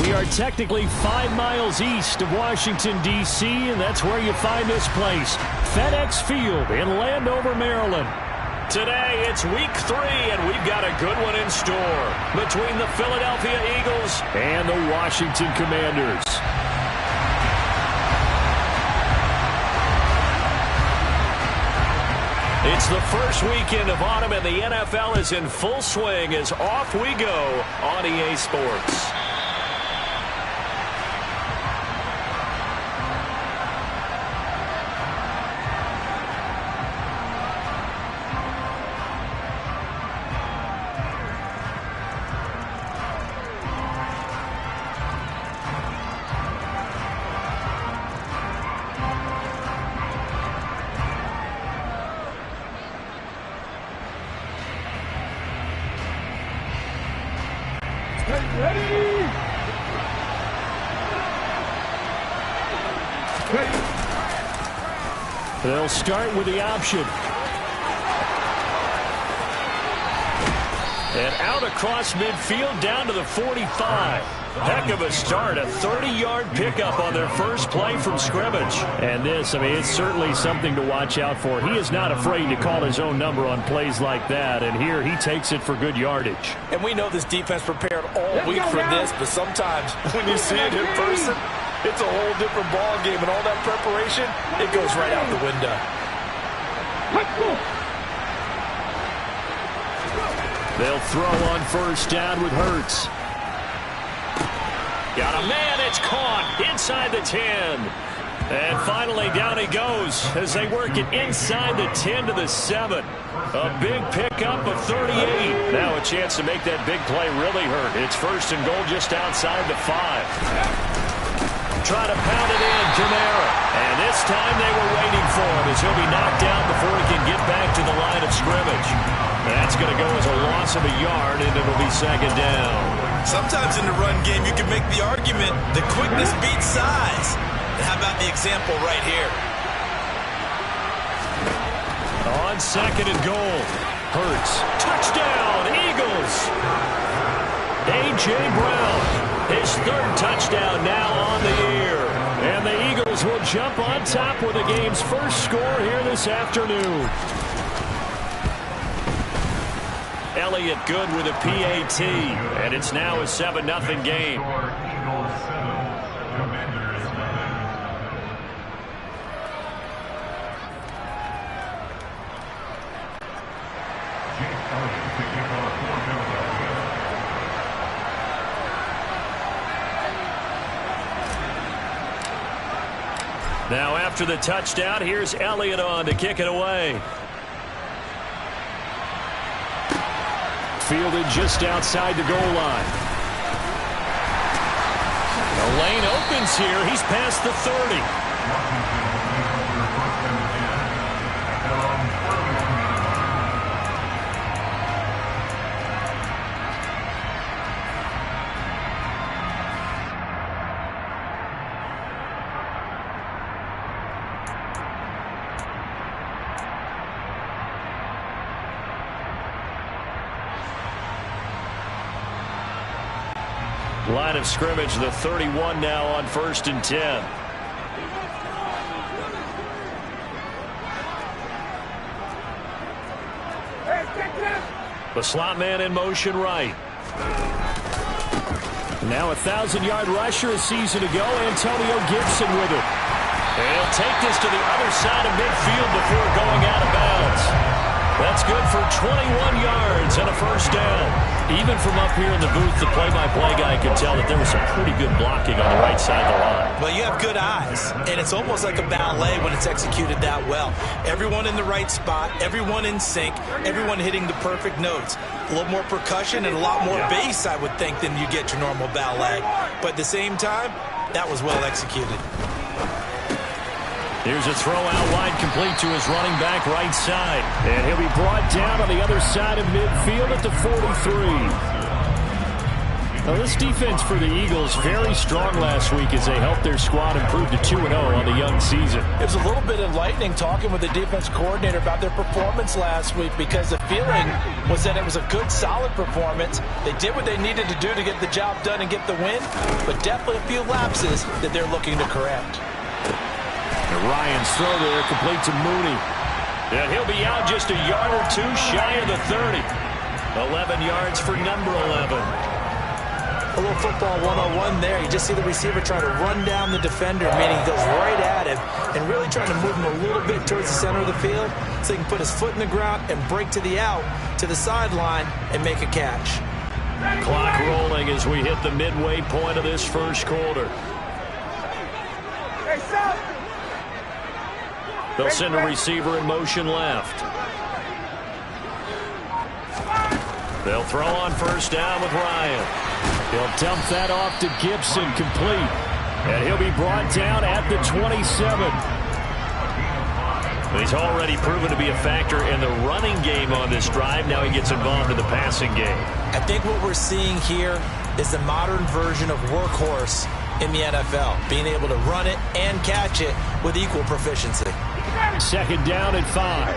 We are technically 5 miles east of Washington, D.C., and that's where you find this place, FedEx Field in Landover, Maryland. Today, it's week 3, and we've got a good one in store between the Philadelphia Eagles and the Washington Commanders. It's the first weekend of autumn, and the NFL is in full swing as off we go on EA Sports. They'll start with the option. And out across midfield down to the 45. Heck of a start, a 30-yard pickup on their first play from scrimmage. And this, it's certainly something to watch out for. He is not afraid to call his own number on plays like that, and here he takes it for good yardage. And we know this defense prepared all week for this, but sometimes when you see it in person, it's a whole different ball game, and all that preparation, it goes right out the window. They'll throw on first down with Hurts. Got a man, it's caught inside the 10. And finally down he goes as they work it inside the 10 to the 7. A big pickup of 38. Now a chance to make that big play really hurt. It's first and goal just outside the 5. Try to pound it in, Kamara. And this time they were waiting for him as he'll be knocked down before he can get back to the line of scrimmage. That's going to go as a loss of a yard, and it'll be second down. Sometimes in the run game you can make the argument that quickness beats size. And how about the example right here? On second and goal, Hurts. Touchdown, Eagles! A.J. Brown. His third touchdown now on the year. And the Eagles will jump on top with the game's first score here this afternoon. Elliott good with a PAT. And it's now a 7-0 game. Now after the touchdown, here's Elliott on to kick it away. Fielded just outside the goal line. The lane opens here. He's past the 30. Line of scrimmage, the 31 now on first and 10. The slot man in motion right. Now a 1,000-yard rusher a season ago, Antonio Gibson with it. And he'll take this to the other side of midfield before going out of bounds. That's good for 21 yards and a first down. Even from up here in the booth, the play-by-play guy could tell that there was some pretty good blocking on the right side of the line. Well, you have good eyes, and it's almost like a ballet when it's executed that well. Everyone in the right spot, everyone in sync, everyone hitting the perfect notes. A little more percussion and a lot more bass, I would think, than you get your normal ballet. But at the same time, that was well executed. Here's a throw out wide, complete to his running back right side. And he'll be brought down on the other side of midfield at the 43. Well, this defense for the Eagles very strong last week as they helped their squad improve to 2-0 on the young season. It was a little bit enlightening talking with the defense coordinator about their performance last week, because the feeling was that it was a good, solid performance. They did what they needed to do to get the job done and get the win, but definitely a few lapses that they're looking to correct. And Ryan's throw there complete to Mooney. And he'll be out just a yard or two shy of the 30. 11 yards for number 11. A little football 101 there. You just see the receiver trying to run down the defender, meaning he goes right at him and really trying to move him a little bit towards the center of the field so he can put his foot in the ground and break to the out, to the sideline, and make a catch. Clock rolling as we hit the midway point of this first quarter. They'll send a receiver in motion left. They'll throw on first down with Ryan. He'll dump that off to Gibson, complete. And he'll be brought down at the 27. He's already proven to be a factor in the running game on this drive. Now he gets involved in the passing game. I think what we're seeing here is the modern version of workhorse in the NFL, being able to run it and catch it with equal proficiency. Second down at 5.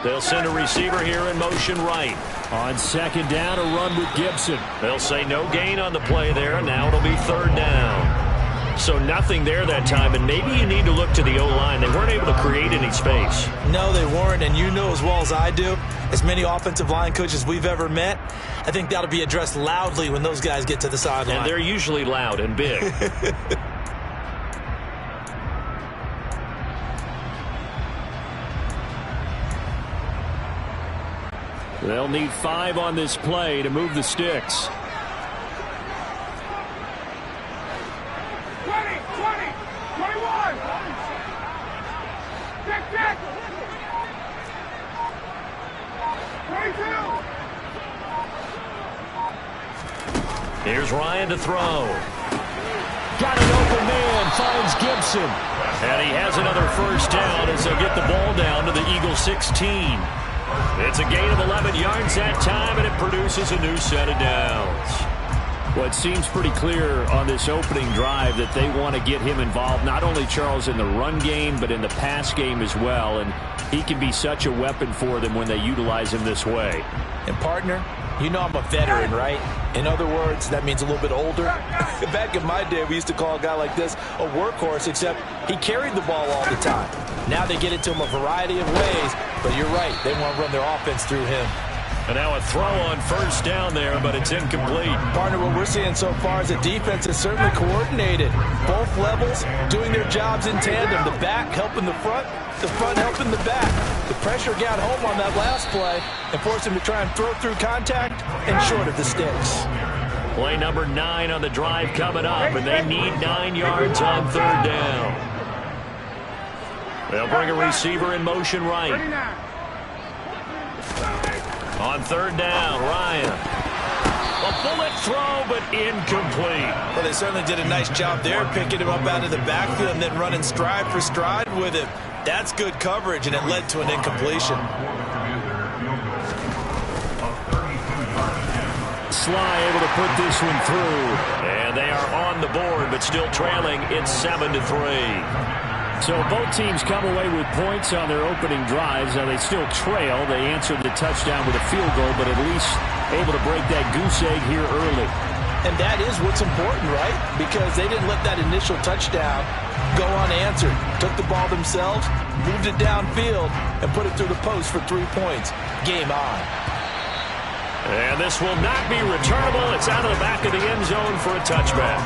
They'll send a receiver here in motion right. On second down, a run with Gibson. They'll say no gain on the play there. Now it'll be third down. So nothing there that time, and maybe you need to look to the O-line. They weren't able to create any space. No, they weren't, and you know as well as I do, as many offensive line coaches we've ever met, I think that'll be addressed loudly when those guys get to the sideline. And they're usually loud and big. They'll need 5 on this play to move the sticks. 20, 21, check, 22. Here's Ryan to throw. Got an open man, finds Gibson. And he has another first down as they'll get the ball down to the Eagles 16. It's a gain of 11 yards that time, and it produces a new set of downs. Well, it seems pretty clear on this opening drive that they want to get him involved, not only, Charles, in the run game, but in the pass game as well. And he can be such a weapon for them when they utilize him this way. And, partner, you know I'm a veteran, right? In other words, that means a little bit older. Back in my day, we used to call a guy like this a workhorse, except he carried the ball all the time. Now they get it to him a variety of ways, but you're right. They want to run their offense through him. And now a throw on first down there, but it's incomplete. Partner, what we're seeing so far is the defense is certainly coordinated. Both levels doing their jobs in tandem. The back helping the front helping the back. The pressure got home on that last play and forced him to try and throw through contact and short of the sticks. Play number 9 on the drive coming up, and they need 9 yards on third down. They'll bring a receiver in motion right. On third down, Ryan. A bullet throw, but incomplete. Well, they certainly did a nice job there, picking him up out of the backfield and then running stride for stride with him. That's good coverage, and it led to an incompletion. Sly able to put this one through. And they are on the board, but still trailing. It's 7-3. So both teams come away with points on their opening drives. Now they still trail. They answered the touchdown with a field goal, but at least able to break that goose egg here early. And that is what's important, right? Because they didn't let that initial touchdown go unanswered. Took the ball themselves, moved it downfield, and put it through the post for 3 points. Game on. And this will not be returnable. It's out of the back of the end zone for a touchback.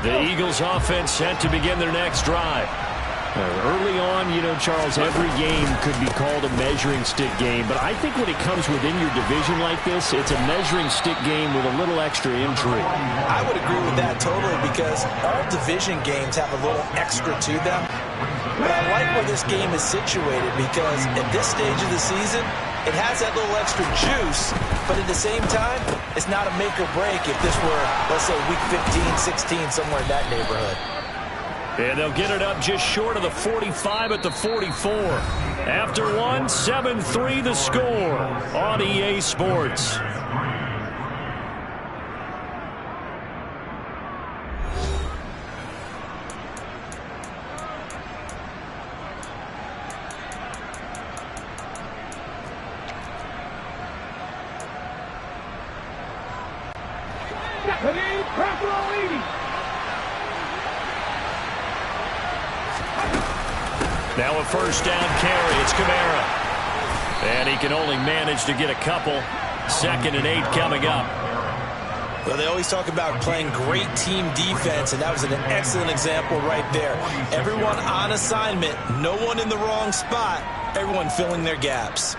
The Eagles offense set to begin their next drive. Early on, you know, Charles, every game could be called a measuring stick game, but I think when it comes within your division like this, it's a measuring stick game with a little extra intrigue. I would agree with that totally, because all division games have a little extra to them. But I like where this game is situated, because at this stage of the season, it has that little extra juice, but at the same time, it's not a make or break if this were, let's say, week 15, 16, somewhere in that neighborhood. And they'll get it up just short of the 45 at the 44. After one, 7-3 the score on EA Sports. Now a first down carry. It's Kamara. And he can only manage to get a couple. 2nd and 8 coming up. Well, they always talk about playing great team defense, and that was an excellent example right there. Everyone on assignment, no one in the wrong spot, everyone filling their gaps.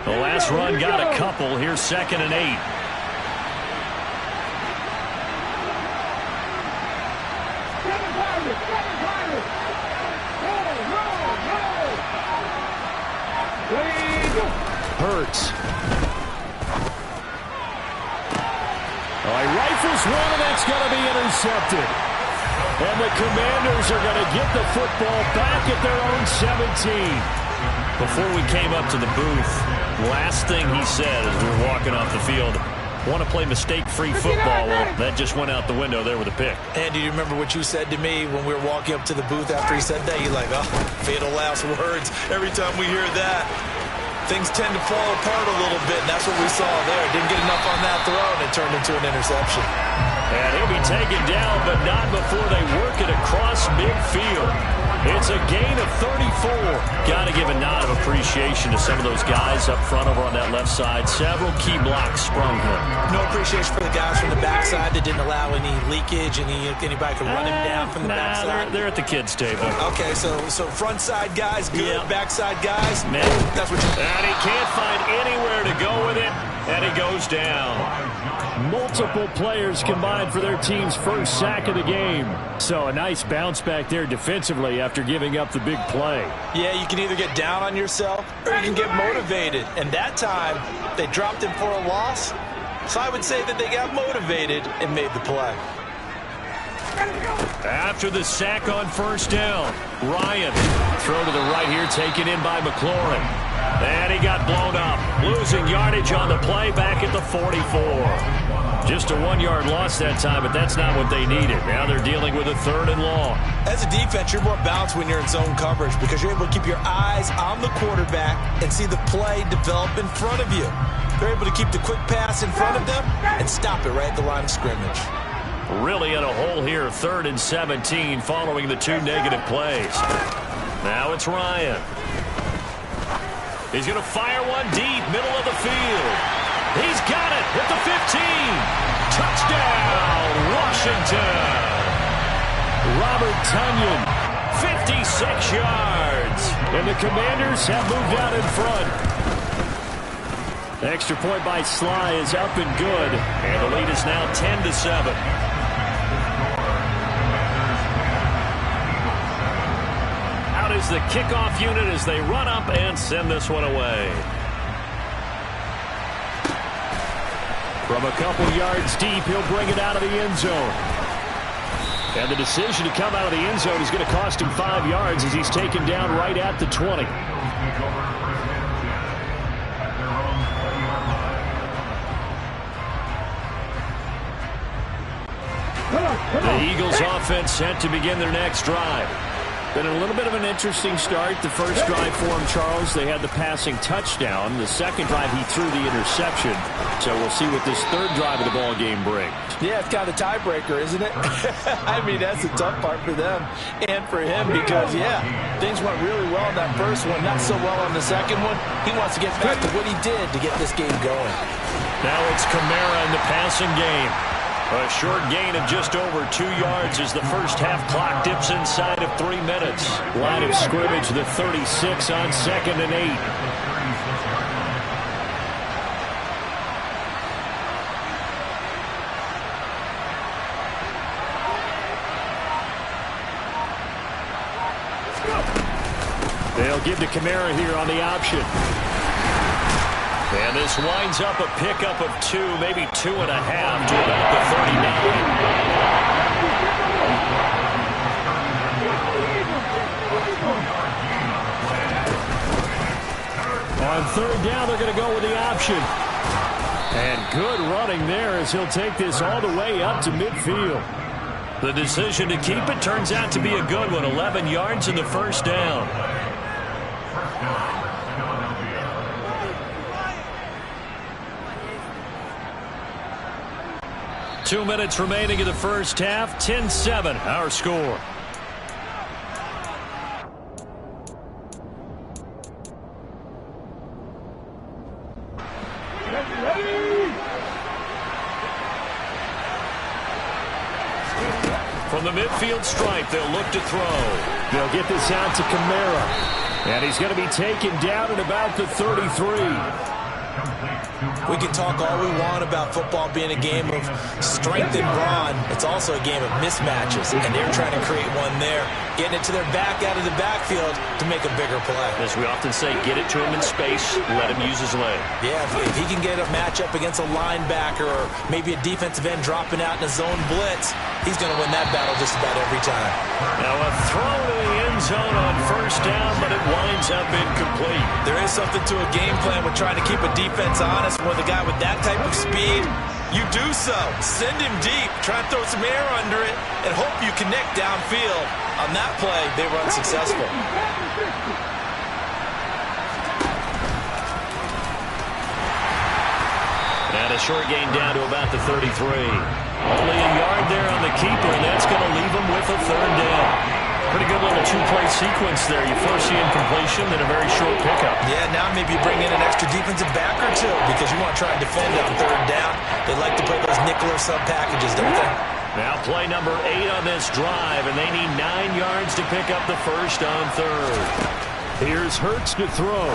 The last run got a couple. Here's 2nd and 8. Hurts. Oh, he rifles one, and that's going to be intercepted. And the Commanders are going to get the football back at their own 17. Before we came up to the booth, last thing he said as we were walking off the field, want to play mistake-free football. Well, that just went out the window there with a pick. Andy, do you remember what you said to me when we were walking up to the booth after he said that? You're like, oh, fatal last words. Every time we hear that, things tend to fall apart a little bit, and that's what we saw there. Didn't get enough on that throw, and it turned into an interception. And he'll be taken down, but not before they work it across midfield. It's a gain of 34. Got to give a nod of appreciation to some of those guys up front over on that left side. Several key blocks sprung here. No appreciation for the guys from the backside that didn't allow any leakage, anybody could run him down from the backside. They're at the kids' table. Okay, so front side guys, good. Yeah. Backside guys, man. That's what you. And he can't find anywhere to go with it, and he goes down. Multiple players combined for their team's first sack of the game. So a nice bounce back there defensively after giving up the big play. Yeah, you can either get down on yourself or you can get motivated. And that time, they dropped him for a loss. So I would say that they got motivated and made the play. After the sack on first down, Ryan throw to the right here, taken in by McLaurin. And he got blown up, losing yardage on the play back at the 44. Just a 1-yard loss that time, but that's not what they needed. Now they're dealing with a 3rd and long. As a defense, you're more balanced when you're in zone coverage because you're able to keep your eyes on the quarterback and see the play develop in front of you. They're able to keep the quick pass in front of them and stop it right at the line of scrimmage. Really in a hole here, 3rd and 17 following the 2 negative plays. Now it's Ryan. He's going to fire one deep, middle of the field. He's got it at the 15. Touchdown, Washington. Robert Tonyan, 56 yards. And the Commanders have moved out in front. Extra point by Sly is up and good. And the lead is now 10-7. Is the kickoff unit as they run up and send this one away. From a couple yards deep, he'll bring it out of the end zone. And the decision to come out of the end zone is going to cost him 5 yards as he's taken down right at the 20. The Eagles offense set to begin their next drive. Been a little bit of an interesting start. The first drive for him, Charles, they had the passing touchdown. The second drive, he threw the interception. So we'll see what this 3rd drive of the ball game brings. Yeah, it's kind of a tiebreaker, isn't it? I mean, that's the tough part for them and for him because, yeah, things went really well in that first one, not so well on the second one. He wants to get back to what he did to get this game going. Now it's Kamara in the passing game. A short gain of just over 2 yards as the first half clock dips inside of 3 minutes. Line of scrimmage, the 36 on 2nd and 8. They'll give to Kamara here on the option. And this winds up a pickup of 2, maybe 2.5 to about the 39. On third down, they're going to go with the option. And good running there as he'll take this all the way up to midfield. The decision to keep it turns out to be a good one. 11 yards in the first down. 2 minutes remaining in the first half. 10-7, our score. From the midfield stripe, they'll look to throw. They'll get this out to Kamara. And he's going to be taken down at about the 33. We can talk all we want about football being a game of strength and brawn. It's also a game of mismatches, and they're trying to create one there, getting it to their back out of the backfield to make a bigger play. As we often say, get it to him in space, let him use his leg. Yeah, if he can get a matchup against a linebacker or maybe a defensive end dropping out in a zone blitz, he's going to win that battle just about every time. Now a throw to the end zone on first down, but it winds up incomplete. There is something to a game plan with trying to keep a defense honest. With a guy with that type of speed, you do so. Send him deep, try and throw some air under it, and hope you connect downfield. On that play, they were unsuccessful. And a short gain down to about the 33. Only a yard there on the keeper, and that's going to leave him with a third down. Pretty good little two-play sequence there. You first see incompletion, then a very short pickup. Yeah, now maybe you bring in an extra defensive back or two because you want to try and defend on third down. They like to play those nickel or sub packages, don't they? Now play number 8 on this drive, and they need 9 yards to pick up the first on third. Here's Hurts to throw.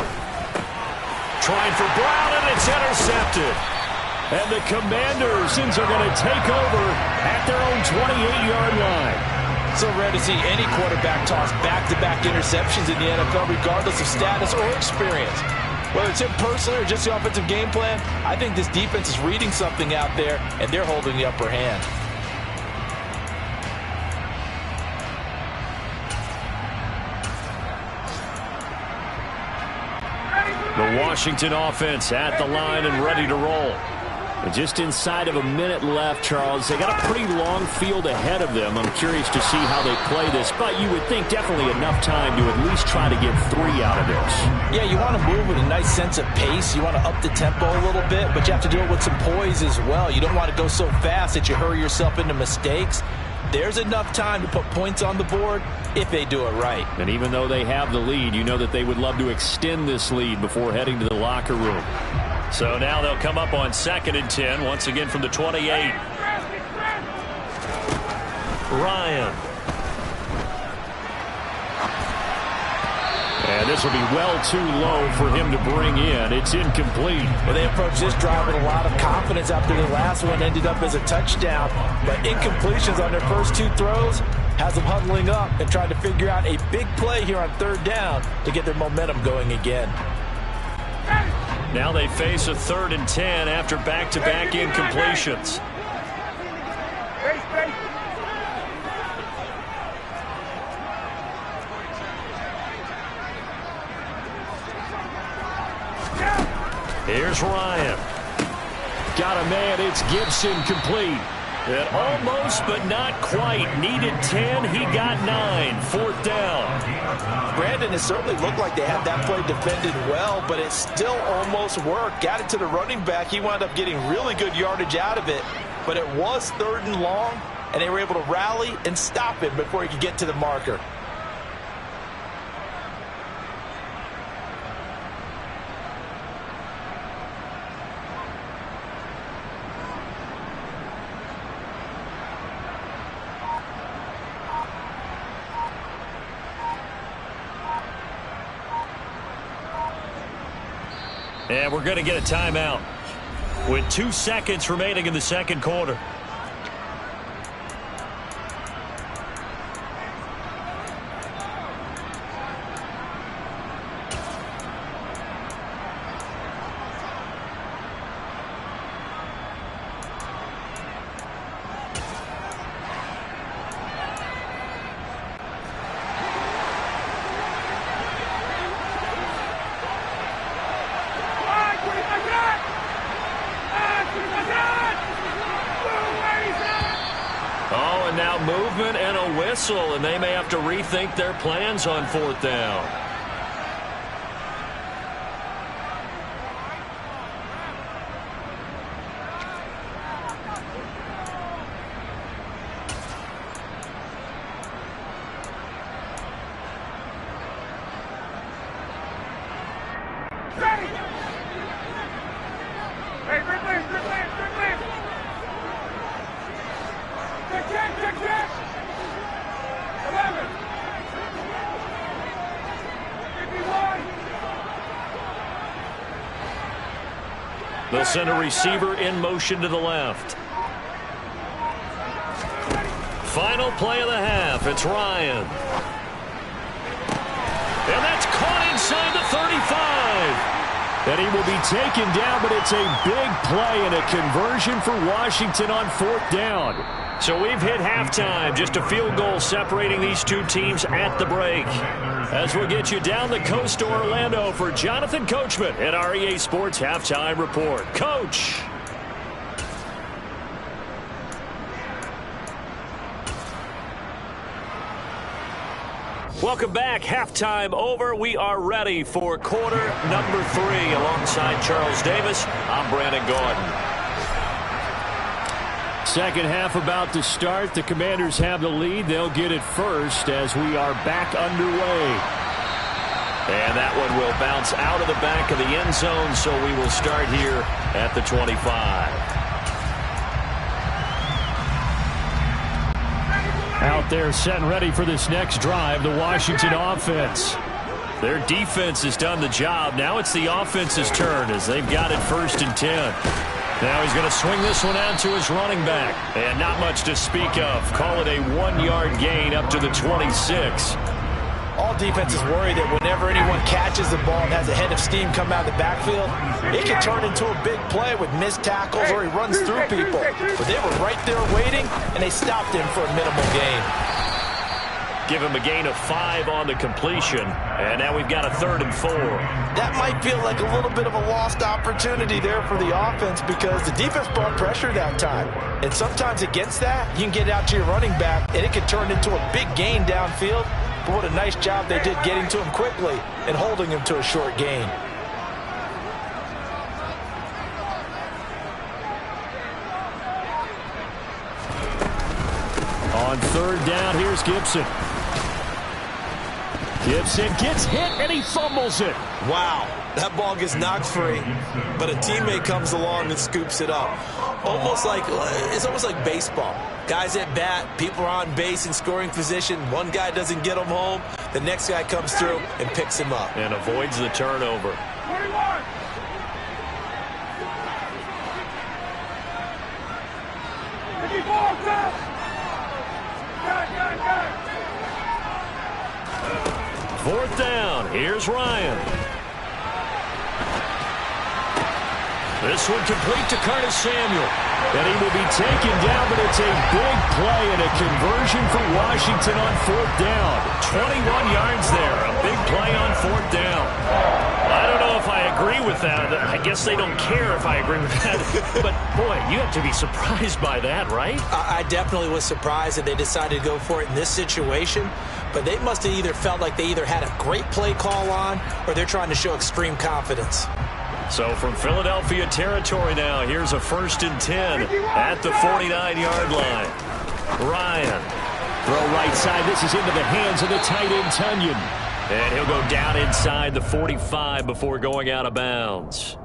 Trying for Brown, and it's intercepted. And the Commanders are going to take over at their own 28-yard line. So rare to see any quarterback toss back-to-back interceptions in the NFL, regardless of status or experience. Whether it's him personally or just the offensive game plan, I think this defense is reading something out there, and they're holding the upper hand. The Washington offense at the line and ready to roll. Just inside of a minute left, Charles. They got a pretty long field ahead of them. I'm curious to see how they play this, but you would think definitely enough time to at least try to get 3 out of this. Yeah, you want to move with a nice sense of pace. You want to up the tempo a little bit, but you have to do it with some poise as well. You don't want to go so fast that you hurry yourself into mistakes. There's enough time to put points on the board if they do it right. And even though they have the lead, you know that they would love to extend this lead before heading to the locker room. So now they'll come up on 2nd and 10, once again from the 28. Ryan. And this will be well too low for him to bring in. It's incomplete. Well, they approached this drive with a lot of confidence after the last one ended up as a touchdown. But incompletions on their first 2 throws has them huddling up and trying to figure out a big play here on third down to get their momentum going again. Now they face a 3rd and 10 after back-to-back incompletions. Here's Ryan. Got a man. It's Gibson complete. And almost, but not quite. Needed 10. He got 9. 4th down. Brandon, it certainly looked like they had that play defended well, but it still almost worked. Got it to the running back. He wound up getting really good yardage out of it, but it was 3rd and long, and they were able to rally and stop him before he could get to the marker. And we're going to get a timeout with 2 seconds remaining in the second quarter. movement and a whistle, and they may have to rethink their plans on 4th down. They'll send a receiver in motion to the left. Final play of the half. It's Ryan. And that's caught inside the 35. And he will be taken down, but it's a big play and a conversion for Washington on 4th down. So we've hit halftime. Just a field goal separating these two teams at the break. As we'll get you down the coast to Orlando for Jonathan Coachman at our EA Sports Halftime Report. Coach. Welcome back. Halftime over. We are ready for quarter number 3. Alongside Charles Davis, I'm Brandon Gordon. Second half about to start. The Commanders have the lead. They'll get it first as we are back underway. And that one will bounce out of the back of the end zone, so we will start here at the 25. Out there set and ready for this next drive, the Washington offense. Their defense has done the job. Now it's the offense's turn as they've got it 1st and 10. Now he's going to swing this one out to his running back. And not much to speak of. Call it a 1-yard gain up to the 26. All defenses worry that whenever anyone catches the ball and has a head of steam come out of the backfield, it can turn into a big play with missed tackles or he runs through people. But they were right there waiting, and they stopped him for a minimal gain. Give him a gain of 5 on the completion. And now we've got a 3rd and 4. That might feel like a little bit of a lost opportunity there for the offense because the defense brought pressure that time. And sometimes against that, you can get out to your running back, and it can turn into a big gain downfield. But what a nice job they did getting to him quickly and holding him to a short gain. On 3rd down, here's Gibson. Gibson gets hit, and he fumbles it. Wow, that ball gets knocked free, but a teammate comes along and scoops it up. It's almost like baseball. Guys at bat, people are on base in scoring position. One guy doesn't get him home. The next guy comes through and picks him up. And avoids the turnover. 21. Fourth down. Here's Ryan. This one complete to Curtis Samuel. And he will be taken down, but it's a big play and a conversion for Washington on 4th down. 21 yards there. A big play on 4th down. I don't know if I agree with that. I guess they don't care if I agree with that. But, boy, you have to be surprised by that, right? I definitely was surprised that they decided to go for it in this situation. But they must have either felt like they either had a great play call on or they're trying to show extreme confidence. So from Philadelphia territory now, here's a 1st and 10 at the 49-yard line. Ryan. Throw right side. This is into the hands of the tight end, Tunyon. And he'll go down inside the 45 before going out of bounds.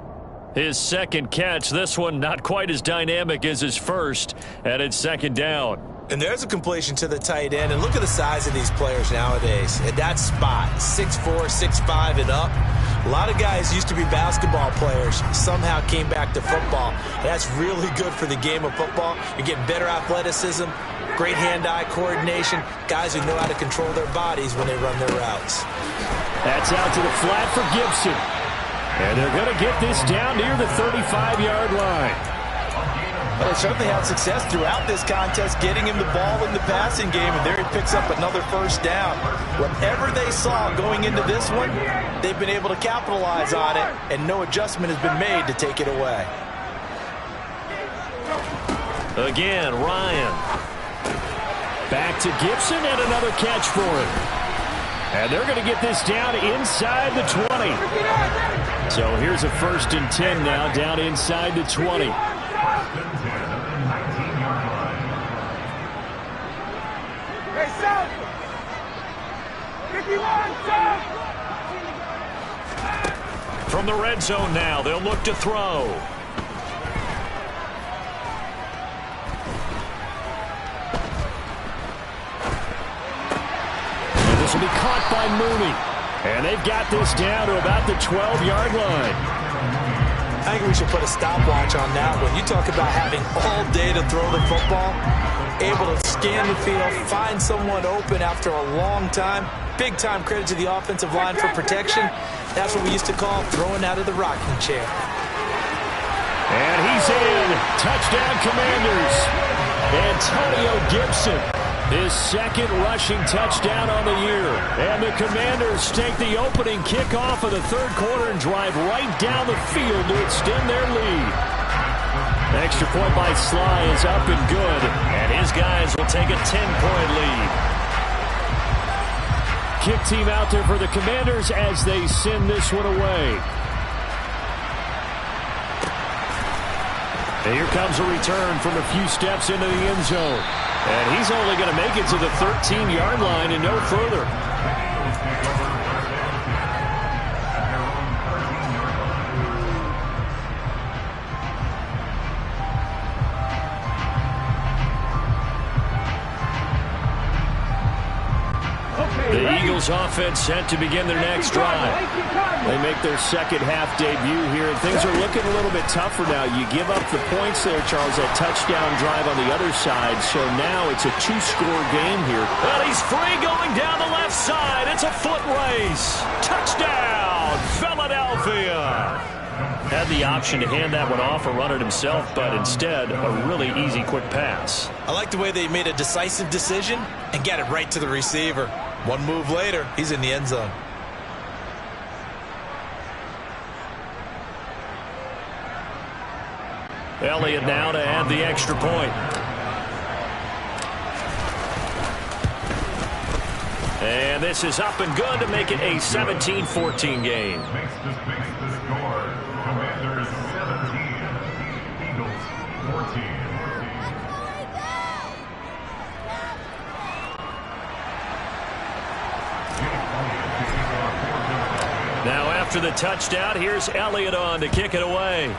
His second catch, this one not quite as dynamic as his first, and it's 2nd down. And there's a completion to the tight end. And look at the size of these players nowadays. At that spot, 6'4", 6'5", and up. A lot of guys used to be basketball players, somehow came back to football. And that's really good for the game of football. You're getting better athleticism, great hand-eye coordination, guys who know how to control their bodies when they run their routes. That's out to the flat for Gibson. And they're going to get this down near the 35-yard line. Well, they certainly had success throughout this contest, getting him the ball in the passing game, and there he picks up another 1st down. Whatever they saw going into this one, they've been able to capitalize on it, and no adjustment has been made to take it away. Again, Ryan. Back to Gibson and another catch for him. And they're going to get this down inside the 20. So here's a 1st and 10 now, down inside the 20. From the red zone now, they'll look to throw. And this will be caught by Mooney. And they've got this down to about the 12-yard line. I think we should put a stopwatch on that one. You talk about having all day to throw the football, able to scan the field, find someone open after a long time. Big-time credit to the offensive line for protection. That's what we used to call throwing out of the rocking chair. And he's in. Touchdown, Commanders. Antonio Gibson, his 2nd rushing touchdown on the year. And the Commanders take the opening kickoff of the 3rd quarter and drive right down the field to extend their lead. Extra point by Sly is up and good. And his guys will take a 10-point lead. Kick team out there for the Commanders as they send this one away. And here comes a return from a few steps into the end zone. And he's only going to make it to the 13-yard line and no further. The Eagles offense set to begin their next drive. They make their 2nd half debut here, and things are looking a little bit tougher now. You give up the points there, Charles, that touchdown drive on the other side, so now it's a 2-score game here. Well, he's free going down the left side. It's a foot race. Touchdown, Philadelphia. Had the option to hand that one off or run it himself, but instead, a really easy, quick pass. I like the way they made a decisive decision and got it right to the receiver. One move later, he's in the end zone. Elliott now to add the extra point. And this is up and good to make it a 17-14 game. Makes the score. Commanders 17, Eagles 14. Now after the touchdown, here's Elliott on to kick it away.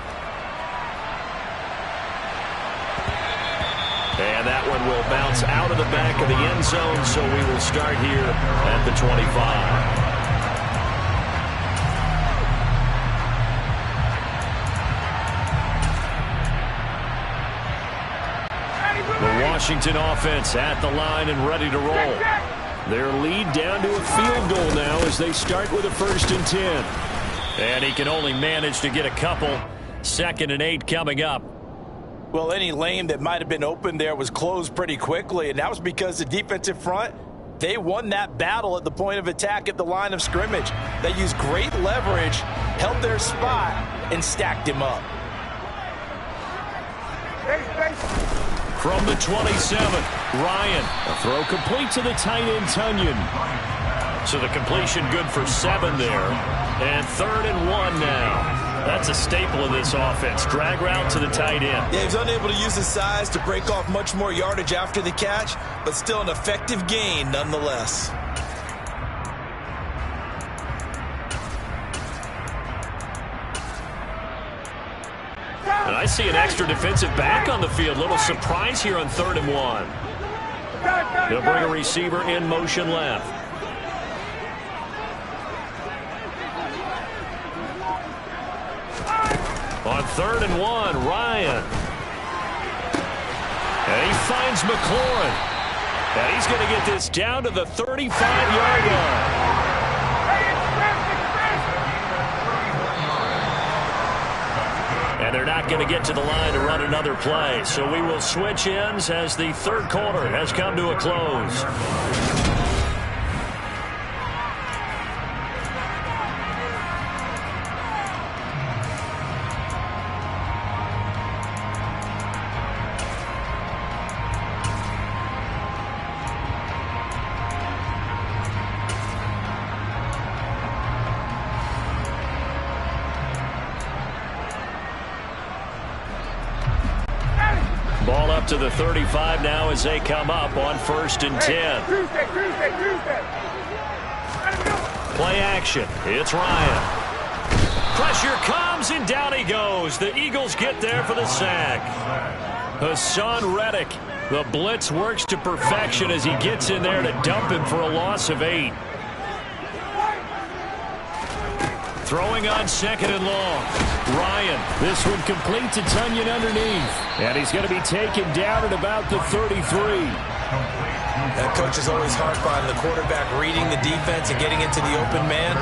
And that one will bounce out of the back of the end zone, so we will start here at the 25. The Washington offense at the line and ready to roll. Their lead down to a field goal now as they start with a 1st and 10. And he can only manage to get a couple. 2nd and 8 coming up. Well, any lane that might have been open there was closed pretty quickly, and that was because the defensive front, they won that battle at the point of attack at the line of scrimmage. They used great leverage, held their spot, and stacked him up. From the 27, Ryan. A throw complete to the tight end, Tunyon. So the completion good for 7 there. And 3rd and 1 now. That's a staple of this offense. Drag route to the tight end. Yeah, he's unable to use his size to break off much more yardage after the catch, but still an effective gain nonetheless. And I see an extra defensive back on the field. Little surprise here on 3rd and 1. They'll bring a receiver in motion left. On 3rd and 1, Ryan. And he finds McLaurin. And he's going to get this down to the 35-yard line. And they're not going to get to the line to run another play. So we will switch ends as the 3rd quarter has come to a close. up to the 35 now as they come up on 1st and 10. Play action. It's Ryan. Pressure comes, and down he goes. The Eagles get there for the sack. Hassan Reddick. The blitz works to perfection as he gets in there to dump him for a loss of 8. Throwing on 2nd and long. Ryan. This one complete to Tunyon underneath. And he's going to be taken down at about the 33. That coach is always harp on the quarterback reading the defense and getting into the open man.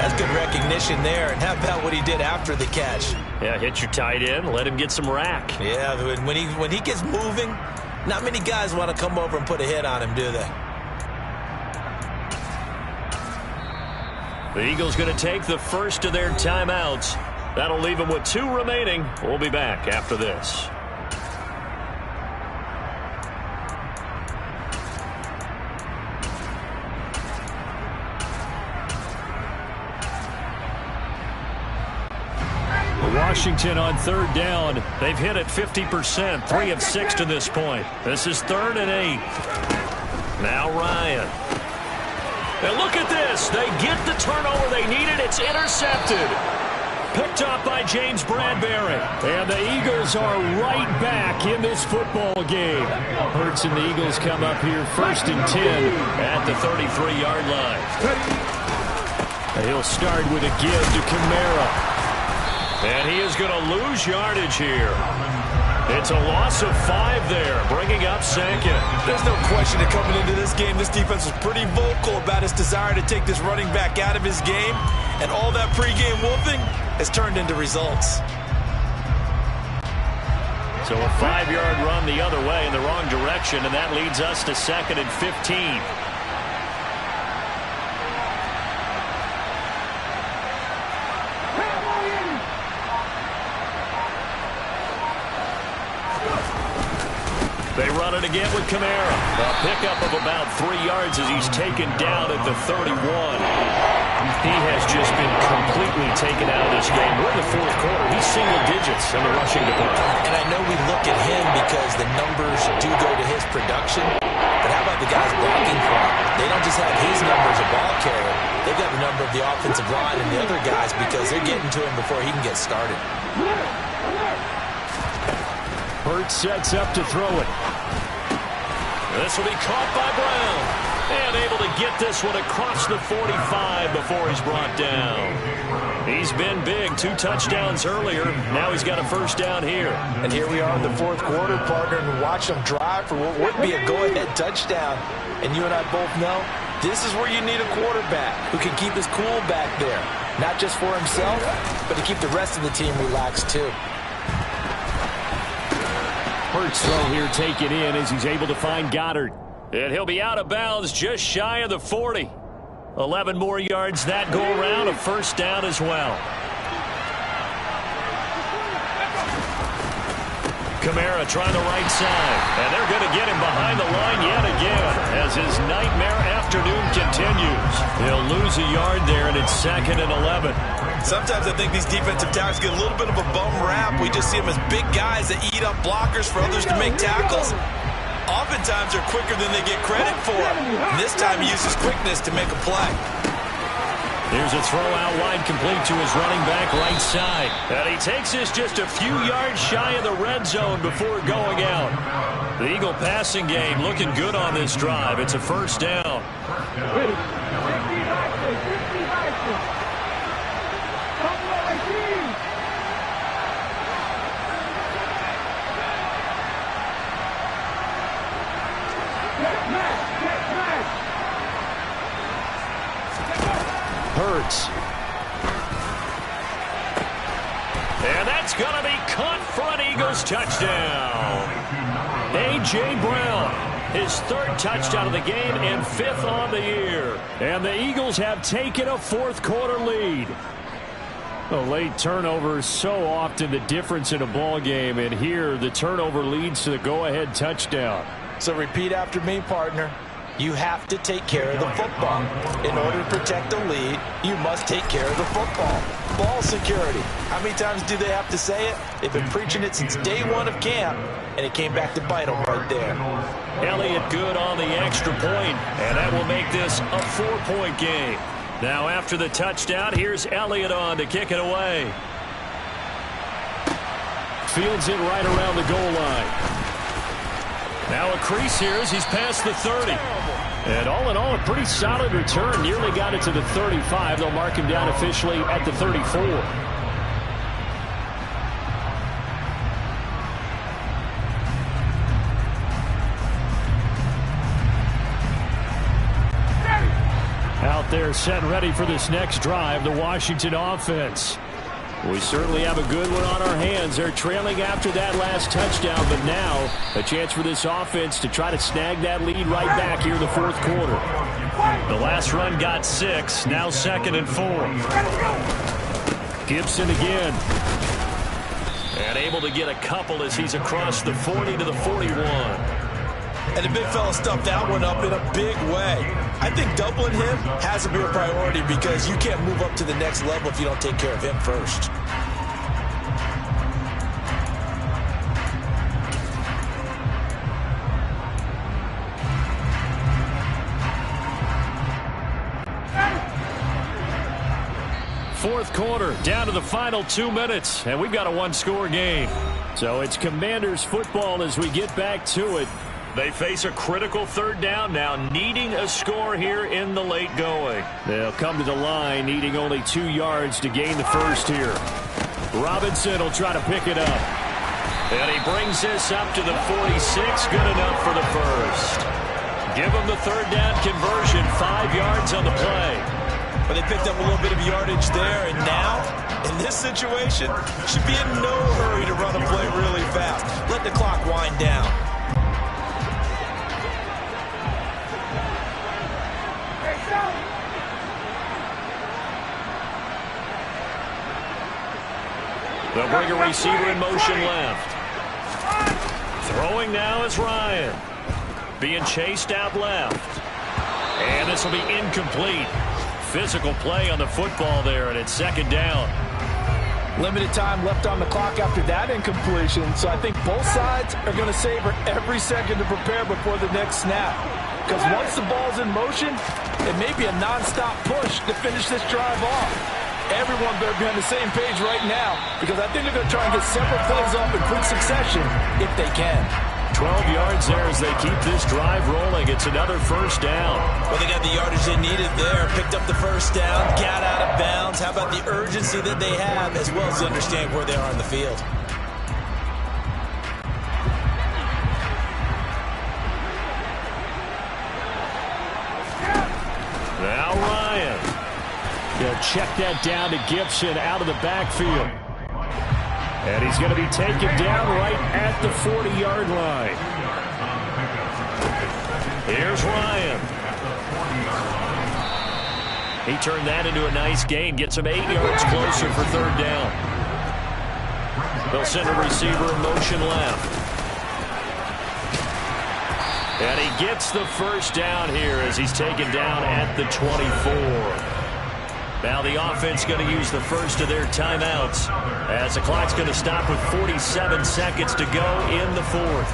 That's good recognition there. And how about what he did after the catch? Yeah, hit your tight end, let him get some rack. Yeah, when he gets moving, not many guys want to come over and put a hit on him, do they? The Eagles going to take the first of their timeouts. That'll leave them with 2 remaining. We'll be back after this. Washington on 3rd down. They've hit it 50%, 3 of 6 to this point. This is 3rd and 8. Now Ryan. And look at this. They get the turnover they needed. It's intercepted. Picked up by James Bradbury. And the Eagles are right back in this football game. Hurts and the Eagles come up here 1st and 10 at the 33-yard line. He'll start with a give to Kamara. And he is going to lose yardage here. It's a loss of 5 there, bringing up 2nd. There's no question that coming into this game, this defense was pretty vocal about its desire to take this running back out of his game. And all that pregame wolfing has turned into results. So a 5-yard run the other way in the wrong direction, and that leads us to 2nd and 15. They run it again with Kamara. A pickup of about 3 yards as he's taken down at the 31. He has just been completely taken out of this game. We're in the 4th quarter. He's single digits in the rushing department. And I know we look at him because the numbers do go to his production. But how about the guys blocking for him? They don't just have his number as a ball carrier. They've got the number of the offensive line and the other guys because they're getting to him before he can get started. Hurts sets up to throw it. This will be caught by Brown. And able to get this one across the 45 before he's brought down. He's been big. 2 touchdowns earlier. Now he's got a 1st down here. And here we are in the 4th quarter, partner, and watch them drive for what would be a go-ahead touchdown. And you and I both know this is where you need a quarterback who can keep his cool back there. Not just for himself, but to keep the rest of the team relaxed too. Hurts throw here taken in as he's able to find Goddard. And he'll be out of bounds just shy of the 40. 11 more yards that go around, a 1st down as well. Kamara trying the right side. And they're going to get him behind the line yet again as his nightmare afternoon continues. He'll lose a yard there, and it's 2nd and 11. Sometimes I think these defensive tackles get a little bit of a bum rap. We just see them as big guys that eat up blockers for others to make tackles. Oftentimes they're quicker than they get credit for. And this time he uses quickness to make a play. Here's a throw out wide complete to his running back right side. And he takes this just a few yards shy of the red zone before going out. The Eagle passing game looking good on this drive. It's a 1st down. Hurts. And that's going to be caught for an Eagles touchdown. A.J. Brown, his 3rd touchdown of the game and 5th on the year. And the Eagles have taken a 4th quarter lead. A late turnover is so often the difference in a ball game, and here the turnover leads to the go-ahead touchdown. So repeat after me, partner. You have to take care of the football. In order to protect the lead, you must take care of the football. Ball security. How many times do they have to say it? They've been preaching it since day one of camp, and it came back to bite them right there. Elliott good on the extra point, and that will make this a 4-point game. Now after the touchdown, here's Elliott on to kick it away. Fields it right around the goal line. Now a crease here as he's past the 30. And all in all, a pretty solid return. Nearly got it to the 35. They'll mark him down officially at the 34. Out there set ready for this next drive, the Washington offense. We certainly have a good one on our hands. They're trailing after that last touchdown, but now a chance for this offense to try to snag that lead right back here in the fourth quarter. The last run got 6, now 2nd and 4. Gibson again. And able to get a couple as he's across the 40 to the 41. And the big fella stuffed that one up in a big way. I think doubling him has to be a priority because you can't move up to the next level if you don't take care of him first. Fourth quarter, down to the final 2 minutes, and we've got a one-score game. So it's Commanders football as we get back to it. They face a critical 3rd down now, needing a score here in the late going. They'll come to the line, needing only 2 yards to gain the first here. Robinson will try to pick it up. And he brings this up to the 46, good enough for the first. Give him the 3rd down conversion, 5 yards on the play. But they picked up a little bit of yardage there, and now, in this situation, should be in no hurry to run a play really fast. Let the clock wind down. They'll bring a receiver in motion left. Throwing now is Ryan. Being chased out left. And this will be incomplete. Physical play on the football there, and it's 2nd down. Limited time left on the clock after that incompletion, so I think both sides are going to savor every second to prepare before the next snap. Because once the ball's in motion, it may be a non-stop push to finish this drive off. Everyone better be on the same page right now because I think they're going to try and get several plays off in quick succession if they can. 12 yards there as they keep this drive rolling. It's another 1st down. Well, they got the yardage they needed there. Picked up the 1st down, got out of bounds. How about the urgency that they have as well as they understand where they are on the field? Now Ryan. They'll check that down to Gibson out of the backfield. And he's going to be taken down right at the 40-yard line. Here's Ryan. He turned that into a nice gain. Gets him 8 yards closer for 3rd down. They'll send a receiver in motion left. And he gets the 1st down here as he's taken down at the 24. Now the offense going to use the first of their timeouts as the clock's going to stop with 47 seconds to go in the 4th.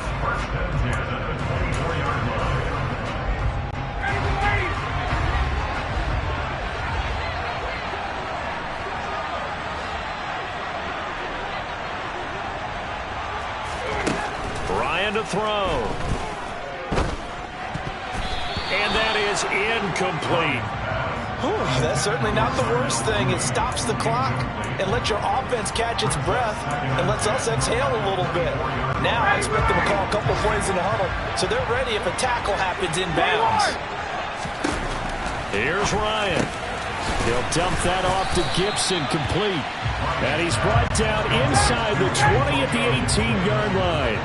Ryan to throw. And that is incomplete. That's certainly not the worst thing. It stops the clock and lets your offense catch its breath and lets us exhale a little bit. Now I expect them to call a couple of plays in the huddle so they're ready if a tackle happens inbounds. Here's Ryan. He'll dump that off to Gibson, complete. And he's brought down inside the 20 at the 18-yard line.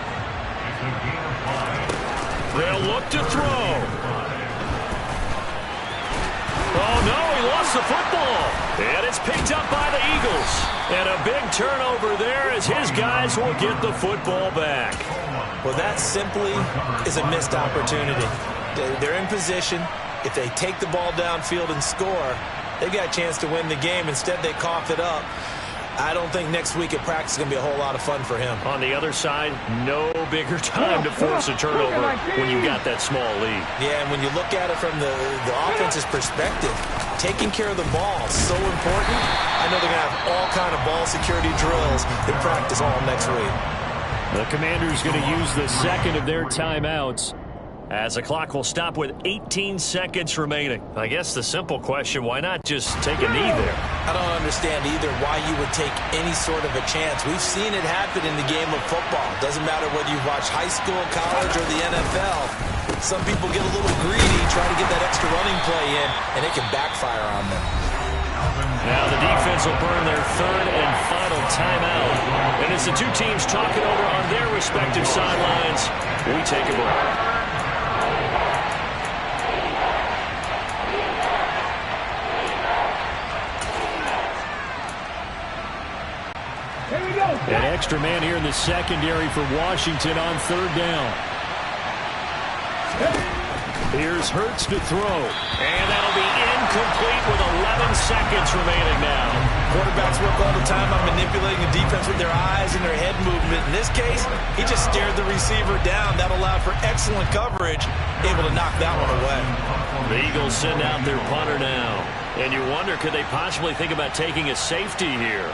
They'll look to throw. Oh, no, he lost the football. And it's picked up by the Eagles. And a big turnover there as his guys will get the football back. Well, that simply is a missed opportunity. They're in position. If they take the ball downfield and score, they got a chance to win the game. Instead, they cough it up. I don't think next week at practice is going to be a whole lot of fun for him. On the other side, no bigger time to force a turnover when you've got that small lead. Yeah, and when you look at it from the offense's perspective, taking care of the ball is so important. I know they're going to have all kind of ball security drills in practice all next week. The Commanders going to use the second of their timeouts, as the clock will stop with 18 seconds remaining. I guess the simple question, why not just take a knee there? I don't understand either why you would take any sort of a chance. We've seen it happen in the game of football. Doesn't matter whether you watch high school, college, or the NFL. Some people get a little greedy, try to get that extra running play in, and it can backfire on them. Now the defense will burn their third and final timeout. And as the two teams talk it over on their respective sidelines, we take a break. An extra man here in the secondary for Washington on third down. Here's Hurts to throw. And that'll be incomplete with 11 seconds remaining now. Quarterbacks work all the time on manipulating the defense with their eyes and their head movement. In this case, he just stared the receiver down. That allowed for excellent coverage, able to knock that one away. The Eagles send out their punter now. And you wonder, could they possibly think about taking a safety here?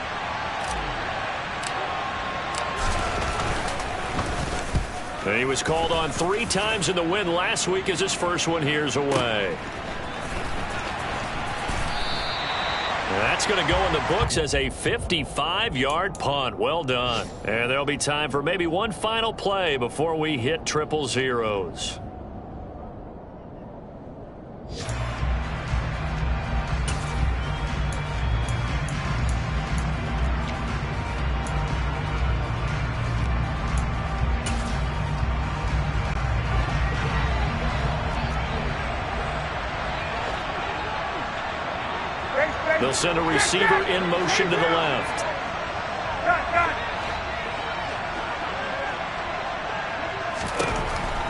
And he was called on 3 times in the win last week as his first one here's away. And that's going to go in the books as a 55-yard punt. Well done. And there'll be time for maybe one final play before we hit triple zeros. They'll send a receiver in motion to the left.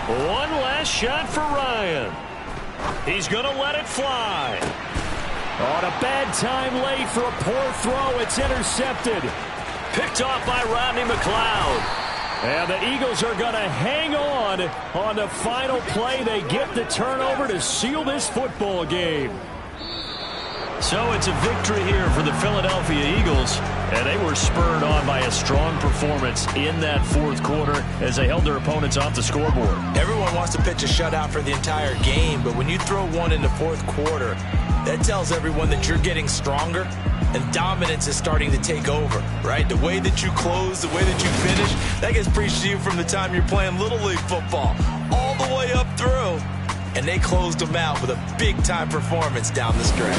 One last shot for Ryan. He's going to let it fly. On a bad time late for a poor throw. It's intercepted. Picked off by Rodney McLeod. And the Eagles are going to hang on the final play. They get the turnover to seal this football game. So it's a victory here for the Philadelphia Eagles, and they were spurred on by a strong performance in that fourth quarter as they held their opponents off the scoreboard. Everyone wants to pitch a shutout for the entire game, but when you throw one in the fourth quarter, that tells everyone that you're getting stronger and dominance is starting to take over, right? The way that you close, the way that you finish, that gets preached to you from the time you're playing Little League football all the way up through. And they closed them out with a big-time performance down the stretch.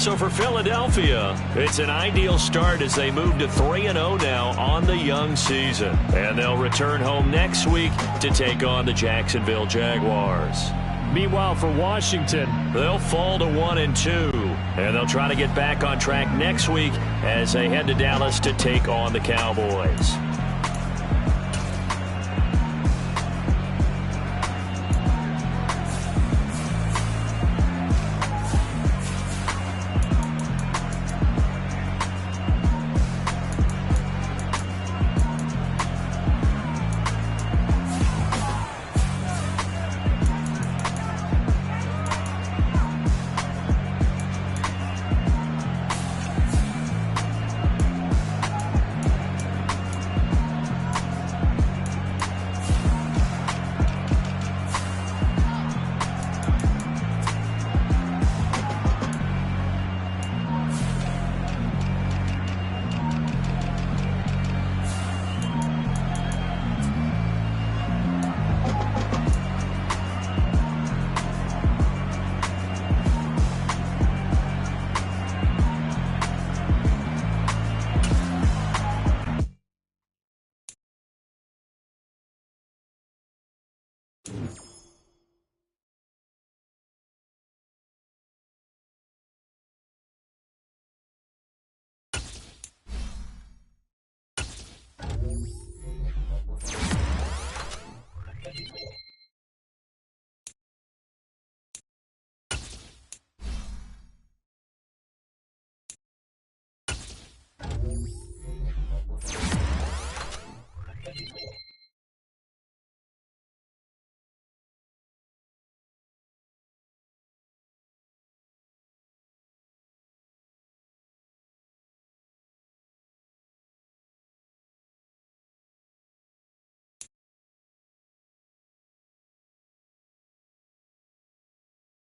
So for Philadelphia, it's an ideal start as they move to 3-0 now on the young season. And they'll return home next week to take on the Jacksonville Jaguars. Meanwhile, for Washington, they'll fall to 1-2. And they'll try to get back on track next week as they head to Dallas to take on the Cowboys.